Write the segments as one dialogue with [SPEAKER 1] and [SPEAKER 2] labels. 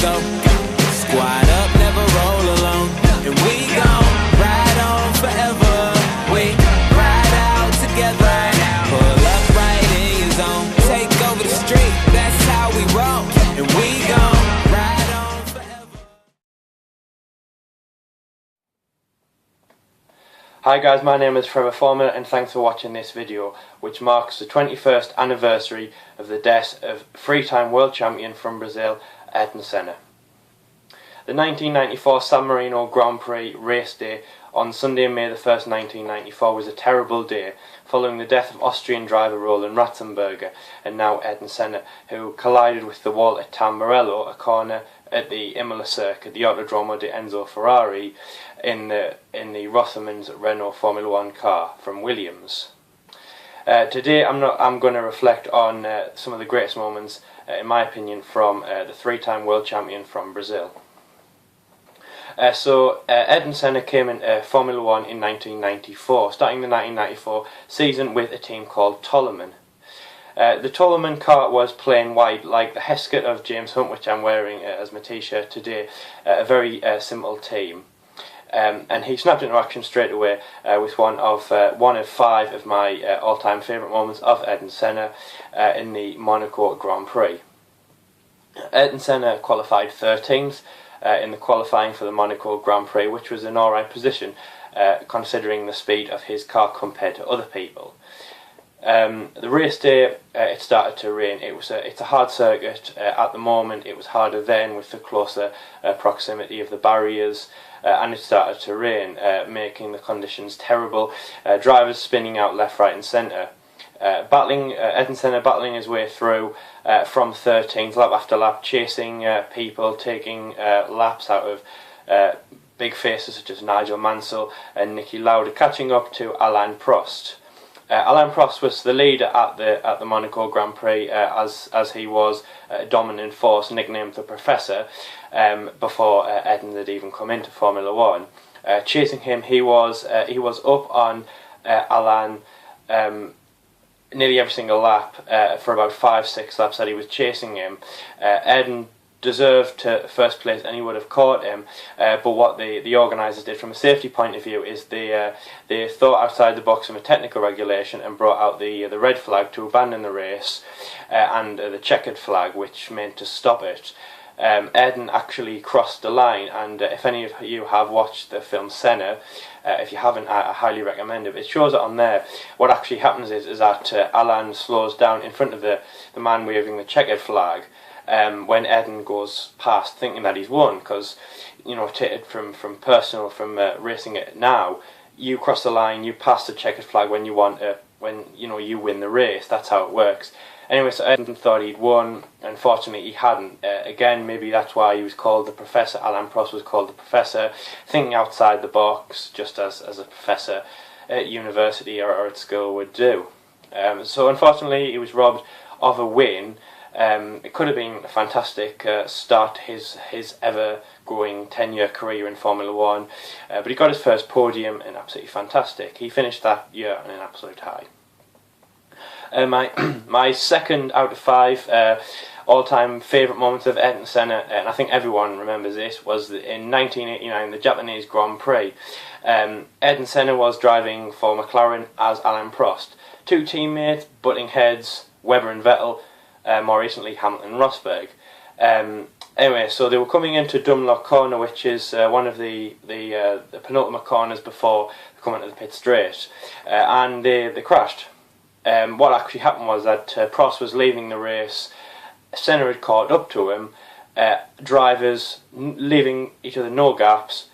[SPEAKER 1] go. Squad up, never roll alone. And we gon' ride on forever. We ride out together. Pull up right in your zone. Take over the street, that's how we roll. And we gon' ride on forever.
[SPEAKER 2] Hi guys, my name is Trevor Former and thanks for watching this video, which marks the 21st anniversary of the death of three-time world champion from Brazil, Ayrton Senna. The 1994 San Marino Grand Prix race day on Sunday, May the 1st, 1994 was a terrible day, following the death of Austrian driver Roland Ratzenberger and now Ayrton Senna, who collided with the wall at Tamburello, a corner at the Imola circuit, the Autodromo di Enzo Ferrari, in the Rothermans Renault Formula 1 car from Williams. Today I'm going to reflect on some of the greatest moments, in my opinion, from the three-time world champion from Brazil. Ayrton Senna came into Formula 1 in 1994, starting the 1994 season with a team called Toleman. The Toleman car was plain white, like the Heskett of James Hunt, which I'm wearing as my t-shirt today. A very simple team. And he snapped into action straight away with one of 5 of my all-time favourite moments of Ayrton Senna in the Monaco Grand Prix. Ayrton Senna qualified 13th in the qualifying for the Monaco Grand Prix, which was an alright position considering the speed of his car compared to other people. The race day, it started to rain. It's a hard circuit at the moment. It was harder then with the closer proximity of the barriers, and it started to rain, making the conditions terrible. Drivers spinning out left, right and centre. Ayrton Senna battling his way through from 13th, lap after lap, chasing people, taking laps out of big faces such as Nigel Mansell and Niki Lauda, catching up to Alain Prost. Alain Prost was the leader at the Monaco Grand Prix, as he was a dominant force, nicknamed the Professor, before Ayrton had even come into Formula 1. Chasing him, he was up on Alain nearly every single lap for about 5-6 laps that he was chasing him. Ayrton deserved to first place and he would have caught him, but what the organisers did from a safety point of view is they thought outside the box from a technical regulation and brought out the red flag to abandon the race, and the checkered flag, which meant to stop it. Ayrton actually crossed the line, and if any of you have watched the film Senna, if you haven't, I highly recommend it. It shows it on there. What actually happens is that Alain slows down in front of the man waving the checkered flag, when Ayrton goes past, thinking that he's won, because, you know, from racing it now, you cross the line, you pass the checkered flag when you you win the race. That's how it works. Anyway, so Ayrton thought he'd won. Unfortunately, he hadn't. Again, maybe that's why he was called the Professor. Alain Prost was called the Professor, thinking outside the box, just as a professor at university or at school would do. So unfortunately, he was robbed of a win. It could have been a fantastic start to his ever-growing 10-year career in Formula 1, but he got his first podium, and absolutely fantastic. He finished that year on an absolute high. My second out of 5 all-time favourite moments of Ayrton Senna, and I think everyone remembers this, was in 1989, the Japanese Grand Prix. Ayrton Senna was driving for McLaren as Alain Prost. Two teammates butting heads, Webber and Vettel, more recently Hamilton and Rosberg. Anyway, so they were coming into Dunlop Corner, which is one of the penultimate corners before they come into the pit straight, and they crashed. What actually happened was that Prost was leaving the race. Senna had caught up to him. Drivers leaving each other no gaps.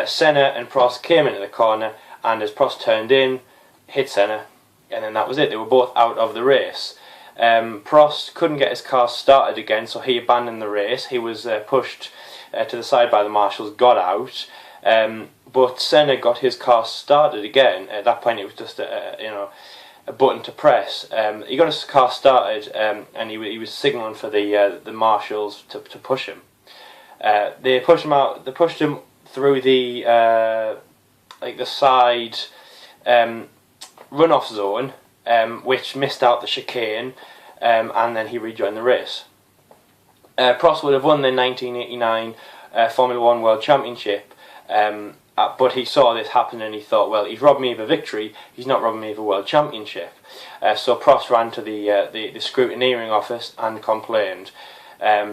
[SPEAKER 2] Senna and Prost came into the corner, and as Prost turned in, hit Senna, and then that was it. They were both out of the race. Prost couldn't get his car started again, so he abandoned the race. He was pushed to the side by the marshals, got out, but Senna got his car started again. At that point, it was just a button to press. He got his car started, and he was signalling for the marshals to push him. They pushed him out. They pushed him through the side runoff zone, which missed out the chicane, and then he rejoined the race. Prost would have won the 1989 Formula 1 World Championship, but he saw this happen and he thought, well, he's robbed me of a victory, he's not robbing me of a World Championship. So Prost ran to the scrutineering office and complained,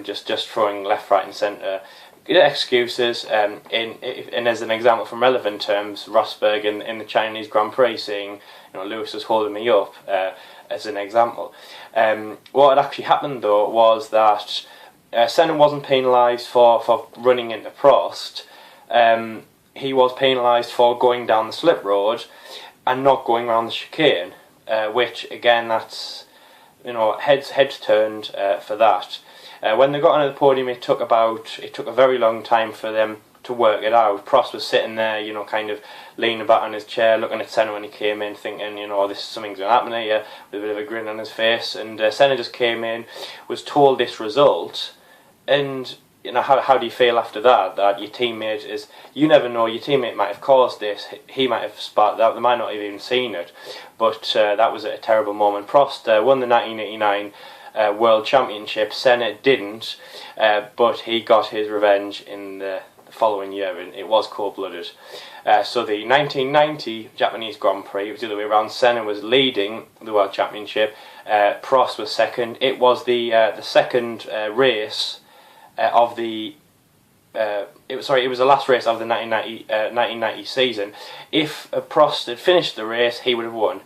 [SPEAKER 2] just throwing left, right and centre excuses. And as an example from relevant terms, Rosberg in the Chinese Grand Prix saying, Lewis was holding me up, as an example. What had actually happened though was that Senna wasn't penalised for running into Prost. He was penalised for going down the slip road and not going around the chicane, which again, that's heads turned for that. When they got onto the podium, it took a very long time for them to work it out. Prost was sitting there, kind of leaning back on his chair, looking at Senna when he came in, thinking, this something's going to happen here, with a bit of a grin on his face. And Senna just came in, was told this result, and how do you feel after that? That your teammate is, you never know, your teammate might have caused this, he might have sparked that, they might not have even seen it, but that was a terrible moment. Prost won the 1989 World Championship. Senna didn't, but he got his revenge in the following year, and it was cold-blooded. So the 1990 Japanese Grand Prix, it was the other way around. Senna was leading the World Championship, Prost was second. It was the second race of the it was the last race of the 1990 season. If Prost had finished the race, he would have won.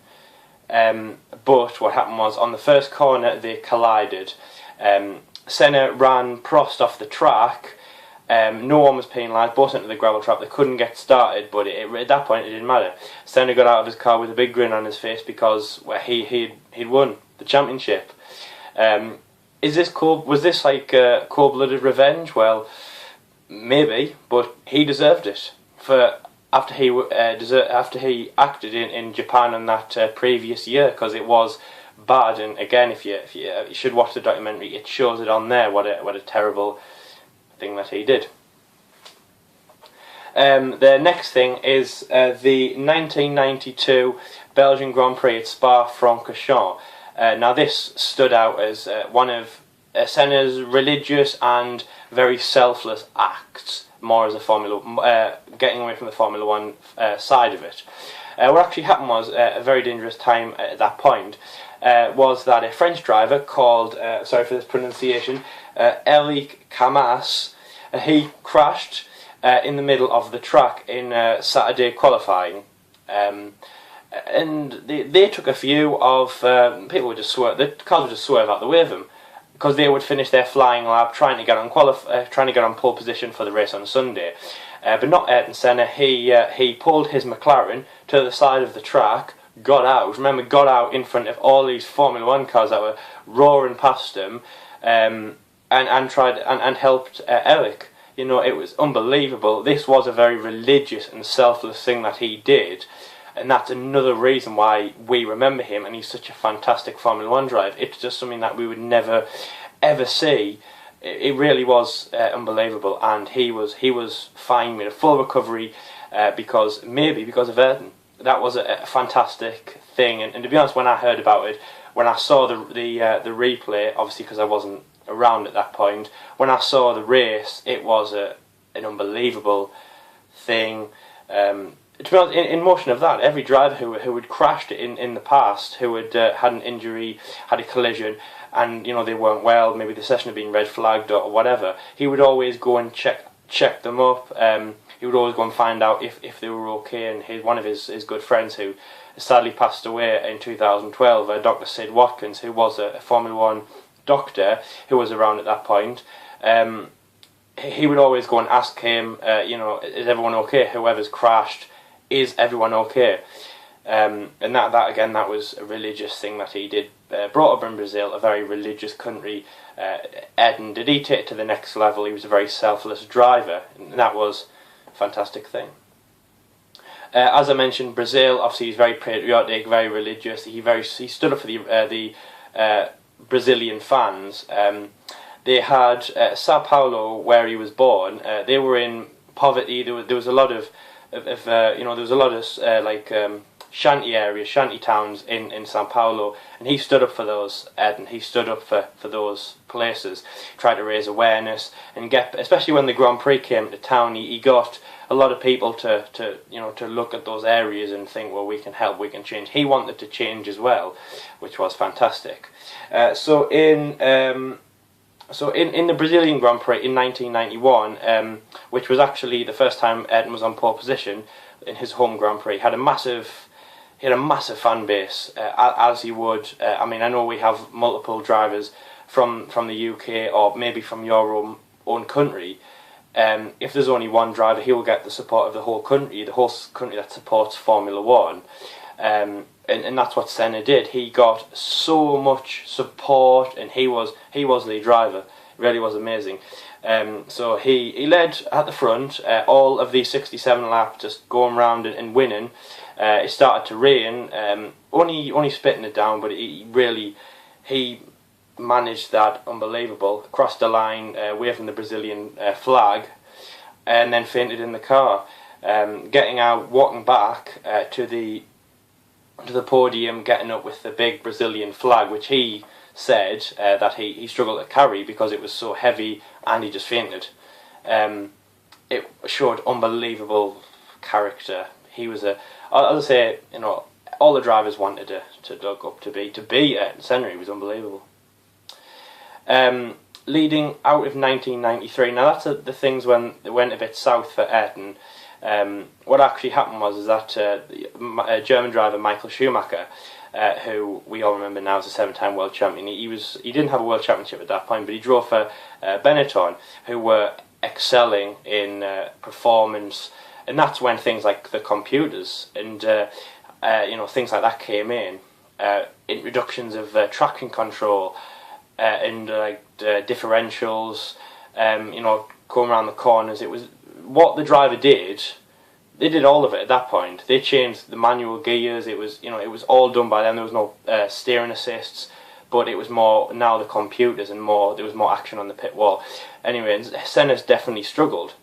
[SPEAKER 2] But what happened was, on the first corner they collided. Senna ran Prost off the track. No one was penalised, both into the gravel trap. They couldn't get started, but at that point it didn't matter. Senna got out of his car with a big grin on his face because he'd won the championship. Was this like cold-blooded revenge? Well, maybe, but he deserved it for after he acted in Japan in that previous year, because it was bad. And again, if you should watch the documentary, it shows it on there what a terrible thing that he did. The next thing is the 1992 Belgian Grand Prix at Spa-Francorchamps. Now this stood out as one of Senna's religious and very selfless acts, more as a getting away from the Formula 1 side of it. What actually happened was, a very dangerous time at that point, was that a French driver called, sorry for this pronunciation, Eric Camas, he crashed in the middle of the track in Saturday qualifying. And they took a view of people would just swerve, the cars would just swerve out the way of them, because they would finish their flying lap trying to get on pole position for the race on Sunday. But not Ayrton Senna. He pulled his McLaren to the side of the track, got out in front of all these Formula 1 cars that were roaring past him, and helped Eric. It was unbelievable. This was a very religious and selfless thing that he did. And that's another reason why we remember him, and he's such a fantastic Formula 1 driver. It's just something that we would never, ever see. It really was unbelievable, and he was fine, made a full recovery, because of Ayrton. That was a fantastic thing, and to be honest, when I heard about it, when I saw the replay, obviously because I wasn't around at that point, when I saw the race, it was an unbelievable thing. To be honest, in motion of that, every driver who had crashed in the past, who had had an injury, had a collision, and they weren't well, maybe the session had been red flagged or whatever, he would always go and check them up. He would always go and find out if they were okay. And one of his good friends, who sadly passed away in 2012, Dr. Sid Watkins, who was a Formula 1 doctor who was around at that point, he would always go and ask him, is everyone okay? Whoever's crashed, is everyone okay? And that again, that was a religious thing that he did. Brought up in Brazil, a very religious country. Ayrton, did he take it to the next level? He was a very selfless driver, and that was a fantastic thing. As I mentioned, Brazil, obviously he's very patriotic, very religious. He stood up for the Brazilian fans. They had Sao Paulo, where he was born. They were in poverty. There was a lot of shanty areas, shanty towns in Sao Paulo, and he stood up for those, and he stood up for those places, tried to raise awareness and get, especially when the Grand Prix came to town, he got a lot of people to look at those areas and think, well, we can help, we can change. He wanted to change as well, which was fantastic. So in the Brazilian Grand Prix in 1991, which was actually the first time Ayrton was on pole position in his home Grand Prix, he had a massive fan base, as he would. I mean, I know we have multiple drivers from the UK or maybe from your own country. If there's only one driver, he will get the support of the whole country that supports Formula One. And that's what Senna did. He got so much support, and he was the driver. It really was amazing. So he led at the front, all of these 67 laps, just going round and winning. It started to rain, only spitting it down, but he managed that unbelievable. Crossed the line, waving the Brazilian flag, and then fainted in the car. Getting out, walking back to the podium, getting up with the big Brazilian flag, which he said that he struggled to carry because it was so heavy, and he just fainted. It showed unbelievable character. He was I'll say, all the drivers wanted to look up to be Ayrton Senna. He was unbelievable. Leading out of 1993, now that's the things when it went a bit south for Ayrton. What actually happened was that German driver Michael Schumacher, who we all remember now as a 7-time world champion, he didn't have a world championship at that point, but he drove for Benetton, who were excelling in performance, and that's when things like the computers and things like that came in. Introductions of traction control and differentials, going around the corners. It was what the driver did. They did all of it at that point. They changed the manual gears. It was all done by them. There was no steering assists, but it was more now the computers and there was more action on the pit wall. Anyway, Senna's definitely struggled.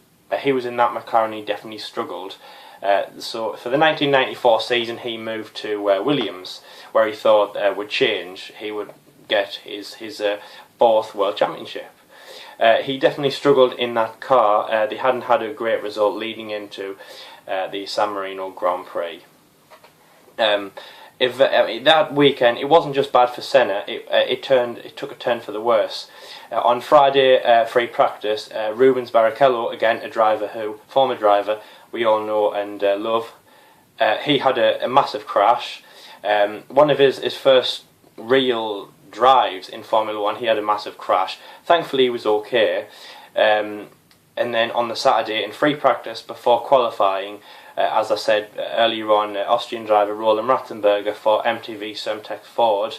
[SPEAKER 2] He was in that McLaren. He definitely struggled. So for the 1994 season, he moved to Williams, where he thought would change. He would get his fourth world championship. He definitely struggled in that car. They hadn't had a great result leading into the San Marino Grand Prix. That weekend, it wasn't just bad for Senna. It took a turn for the worse. On Friday, free practice, Rubens Barrichello, again a former driver we all know and love, he had a massive crash. One of his first real drives in Formula One, he had a massive crash. Thankfully he was okay. And then on the Saturday in free practice before qualifying, as I said earlier on, Austrian driver Roland Ratzenberger for MTV Sumtech Ford,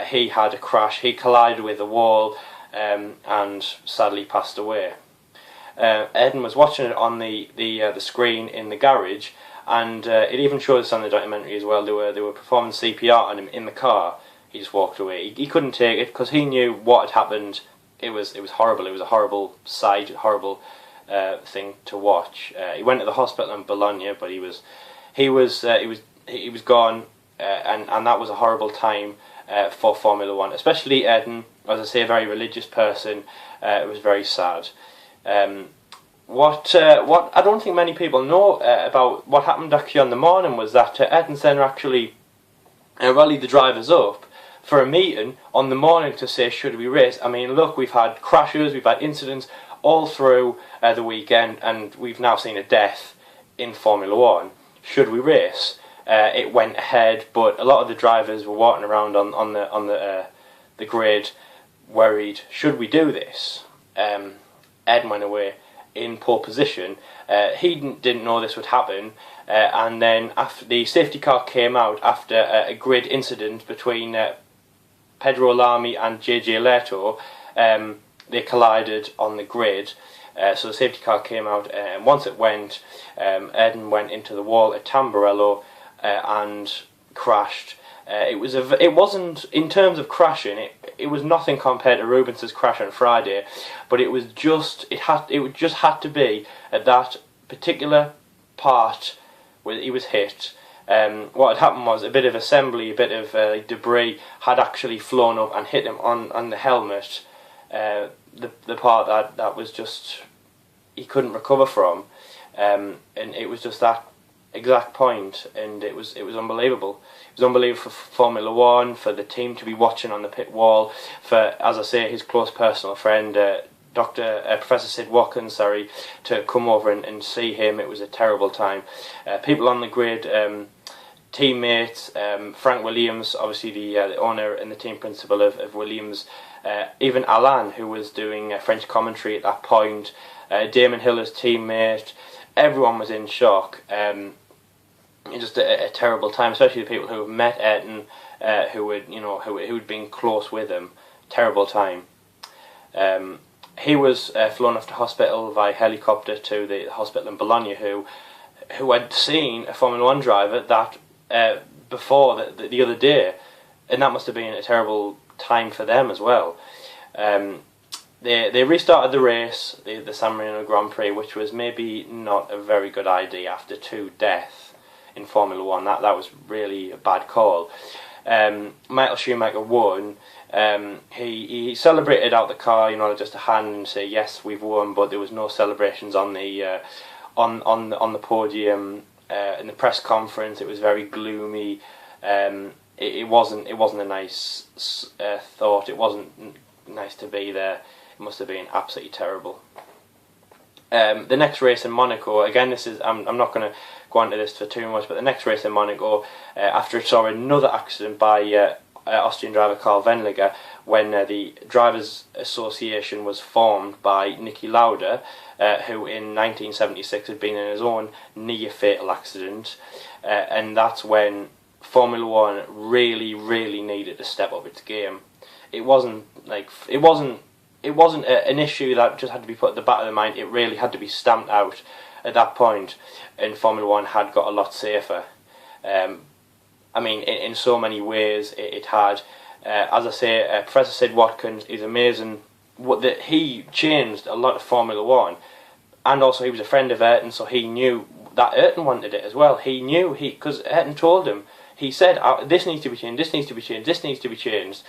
[SPEAKER 2] he had a crash. He collided with a wall and sadly passed away. Ayrton was watching it on the screen in the garage, and it even showed us on the documentary as well. They were performing CPR on him in the car. He just walked away. He couldn't take it because he knew what had happened. It was horrible. It was a horrible sight, horrible thing to watch. He went to the hospital in Bologna, but he was gone, and that was a horrible time for Formula One, especially Ayrton. As I say, a very religious person. It was very sad. What I don't think many people know about what happened actually on the morning was that Ayrton Senna actually rallied the drivers up for a meeting on the morning to say, should we race? I mean, look, we've had crashes, we've had incidents all through the weekend, and we've now seen a death in Formula One. Should we race? It went ahead, but a lot of the drivers were walking around on the grid worried, should we do this? Ed went away in pole position. He didn't know this would happen, and then after the safety car came out after a grid incident between Pedro Lamy and JJ Leto, they collided on the grid. So the safety car came out, and once it went, Ayrton went into the wall at Tamburello and crashed. It wasn't, in terms of crashing, it was nothing compared to Rubens's crash on Friday, but it just had to be at that particular part where he was hit. what had happened was a bit of assembly, a bit of debris had actually flown up and hit him on the helmet, the part that was just, he couldn't recover from, and it was just that exact point, and it was unbelievable. It was unbelievable for Formula One, for the team to be watching on the pit wall, for, as I say, his close personal friend, Professor Sid Watkins, to come over and see him. It was a terrible time. People on the grid, teammates, Frank Williams, obviously the owner and the team principal of Williams, even Alain, who was doing French commentary at that point, Damon Hiller's teammate, everyone was in shock. Just a terrible time, especially the people who have met Ayrton, who'd been close with him. Terrible time. He was flown off to hospital via helicopter to the hospital in Bologna, who had seen a Formula One driver that before the other day, and that must have been a terrible time for them as well. They restarted the race, the San Marino Grand Prix, which was maybe not a very good idea after 2 deaths in Formula One. That was really a bad call. Michael Schumacher won. He celebrated out the car, just a hand and say, yes, we've won, but there was no celebrations on the on the podium. In the press conference, it was very gloomy. It wasn't a nice thought. It wasn't nice to be there. It must have been absolutely terrible. The next race in Monaco, again, I'm not going to go into this for too much, but the next race in Monaco, after it saw another accident by Austrian driver Karl Wendlinger, when the Drivers' Association was formed by Niki Lauda, who in 1976 had been in his own near-fatal accident, and that's when Formula One really needed to step up its game. It wasn't an issue that just had to be put at the back of the mind. It really had to be stamped out at that point, and Formula One had got a lot safer. In so many ways it had. As I say, Professor Sid Watkins is amazing. He changed a lot of Formula One, and also he was a friend of Ayrton, so he knew that Ayrton wanted it as well. He knew, because Ayrton told him. He said, this needs to be changed, this needs to be changed, this needs to be changed,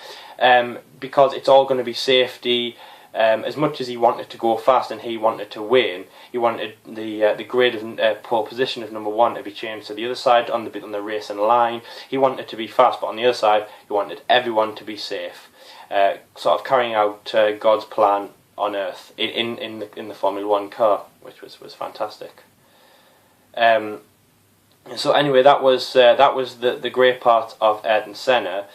[SPEAKER 2] because it's all going to be safety. As much as he wanted to go fast and he wanted to win, he wanted the grid of pole position of number 1 to be changed to the other side on the racing line. He wanted to be fast, but on the other side, he wanted everyone to be safe. Sort of carrying out God's plan on Earth in the Formula One car, which was fantastic. So anyway, that was the great part of Ayrton Senna.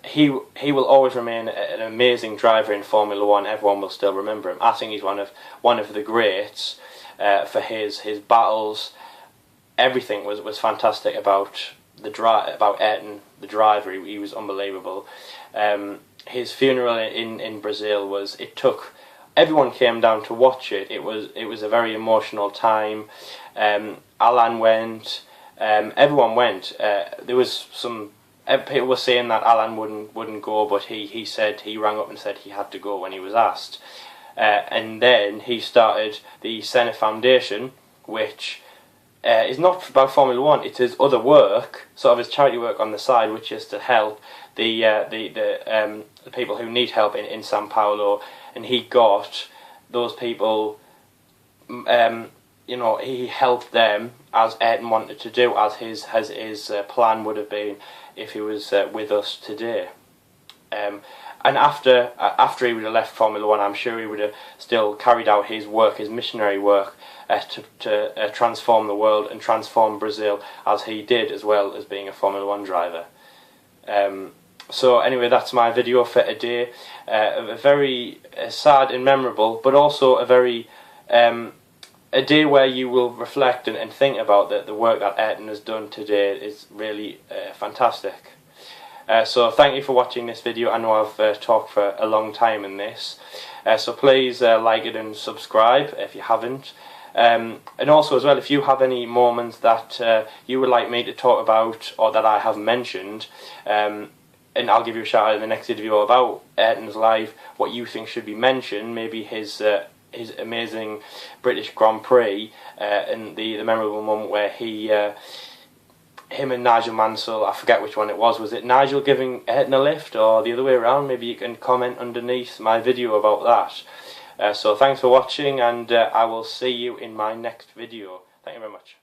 [SPEAKER 2] He will always remain an amazing driver in Formula One. Everyone will still remember him. I think he's one of the greats for his battles. Everything was fantastic about Ayrton, the driver. He was unbelievable. His funeral in Brazil everyone came down to watch it. It was a very emotional time. Alain went. Everyone went. There was some. People were saying that Alain wouldn't go, but he rang up and said he had to go when he was asked. And then he started the Senna Foundation, which is not about Formula One. It's his other work, sort of his charity work on the side, which is to help the people who need help in Sao Paulo. And he got those people. He helped them as Ayrton wanted to do, as his plan would have been if he was with us today. And after he would have left Formula One, I'm sure he would have still carried out his work, his missionary work, to transform the world and transform Brazil, as he did, as well as being a Formula One driver. So anyway, that's my video for today. A very sad and memorable, but also a very a day where you will reflect and think about the work that Ayrton has done today. Is really fantastic. So thank you for watching this video. I know I've talked for a long time in this. So please like it and subscribe if you haven't. And also as well, if you have any moments that you would like me to talk about or that I have mentioned, and I'll give you a shout out in the next video about Ayrton's life, what you think should be mentioned, maybe his amazing British Grand Prix and the memorable moment where he him and Nigel Mansell, I forget which one it was. Was it Nigel giving Ayrton a lift or the other way around? Maybe you can comment underneath my video about that. So thanks for watching, and I will see you in my next video. Thank you very much.